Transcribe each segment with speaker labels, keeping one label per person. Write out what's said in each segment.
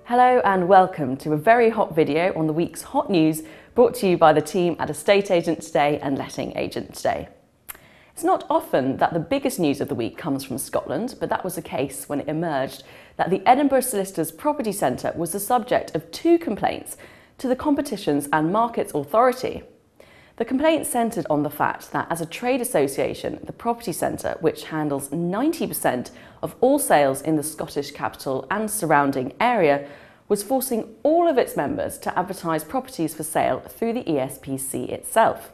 Speaker 1: Hello and welcome to a very hot video on the week's hot news brought to you by the team at Estate Agent Today and Letting Agent Today. It's not often that the biggest news of the week comes from Scotland, but that was the case when it emerged that the Edinburgh Solicitors Property Centre was the subject of 2 complaints to the Competitions and Markets Authority. The complaints centred on the fact that as a trade association, the Property Centre, which handles 90% of all sales in the Scottish capital and surrounding area, was forcing all of its members to advertise properties for sale through the ESPC itself.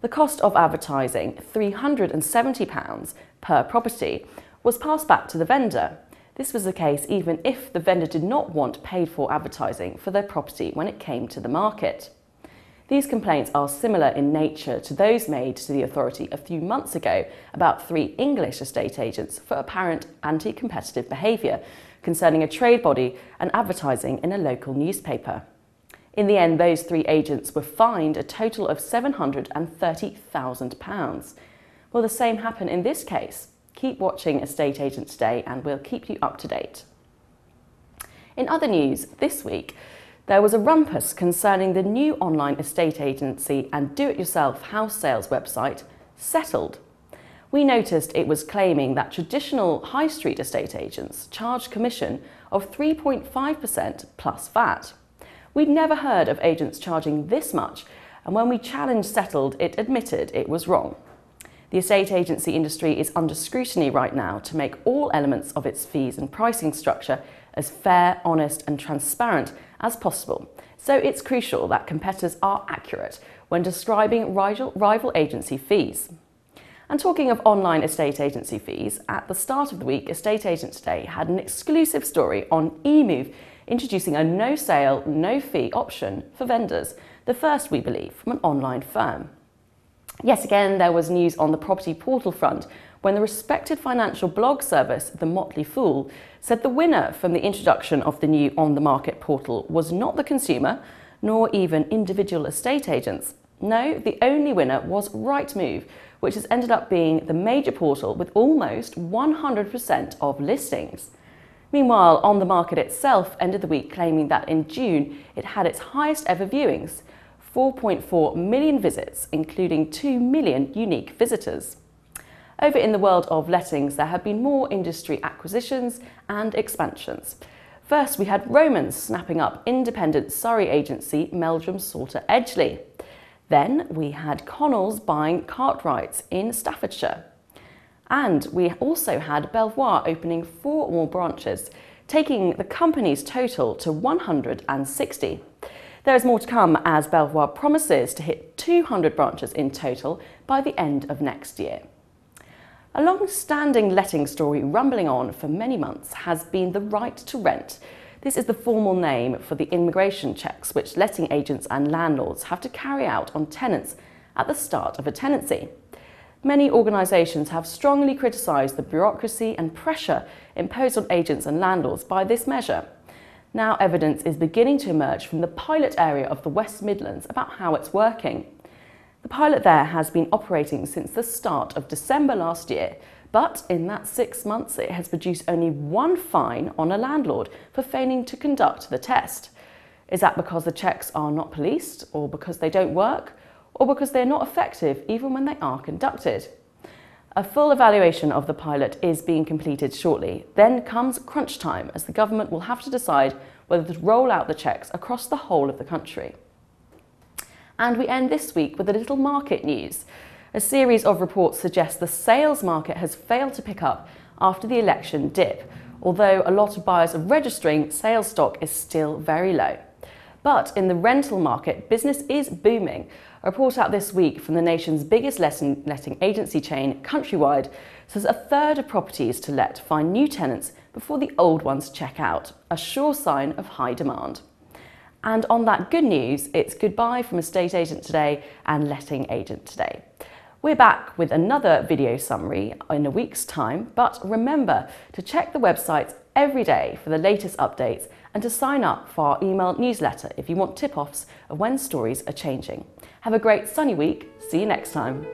Speaker 1: The cost of advertising, £370 per property, was passed back to the vendor. This was the case even if the vendor did not want paid-for advertising for their property when it came to the market. These complaints are similar in nature to those made to the authority a few months ago about 3 English estate agents for apparent anti-competitive behaviour concerning a trade body and advertising in a local newspaper. In the end, those 3 agents were fined a total of £730,000. Will the same happen in this case? Keep watching Estate Agent Today and we'll keep you up to date. In other news, this week, there was a rumpus concerning the new online estate agency and do-it-yourself house sales website, Settled. We noticed it was claiming that traditional high street estate agents charge commission of 3.5% plus VAT. We'd never heard of agents charging this much, and when we challenged Settled, it admitted it was wrong. The estate agency industry is under scrutiny right now to make all elements of its fees and pricing structure as fair, honest and transparent as possible. So it's crucial that competitors are accurate when describing rival agency fees. And talking of online estate agency fees, at the start of the week, Estate Agent Today had an exclusive story on eMove introducing a no sale, no fee option for vendors, the first, we believe, from an online firm. Yet again, there was news on the property portal front when the respected financial blog service, The Motley Fool, said the winner from the introduction of the new OnTheMarket portal was not the consumer, nor even individual estate agents. No, the only winner was Rightmove, which has ended up being the major portal with almost 100% of listings. Meanwhile, OnTheMarket itself ended the week claiming that in June it had its highest ever viewings, 4.4 million visits, including 2 million unique visitors. Over in the world of lettings, there have been more industry acquisitions and expansions. First, we had Romans snapping up independent Surrey agency Meldrum Salter Edgley. Then we had Connells buying Cartwrights in Staffordshire. And we also had Belvoir opening 4 more branches, taking the company's total to 160. There is more to come as Belvoir promises to hit 200 branches in total by the end of next year. A long-standing letting story rumbling on for many months has been the right to rent. This is the formal name for the immigration checks which letting agents and landlords have to carry out on tenants at the start of a tenancy. Many organisations have strongly criticised the bureaucracy and pressure imposed on agents and landlords by this measure. Now evidence is beginning to emerge from the pilot area of the West Midlands about how it's working. The pilot there has been operating since the start of December last year, but in that 6 months it has produced only 1 fine on a landlord for failing to conduct the test. Is that because the checks are not policed, or because they don't work, or because they're not effective even when they are conducted? A full evaluation of the pilot is being completed shortly. Then comes crunch time, as the government will have to decide whether to roll out the checks across the whole of the country. And we end this week with a little market news. A series of reports suggest the sales market has failed to pick up after the election dip, although a lot of buyers are registering, sales stock is still very low. But in the rental market, business is booming. A report out this week from the nation's biggest letting agency chain, Countrywide, says a third of properties to let find new tenants before the old ones check out, a sure sign of high demand. And on that good news, it's goodbye from Estate Agent Today and Letting Agent Today. We're back with another video summary in a week's time, but remember to check the websites every day for the latest updates and to sign up for our email newsletter if you want tip-offs of when stories are changing. Have a great sunny week. See you next time.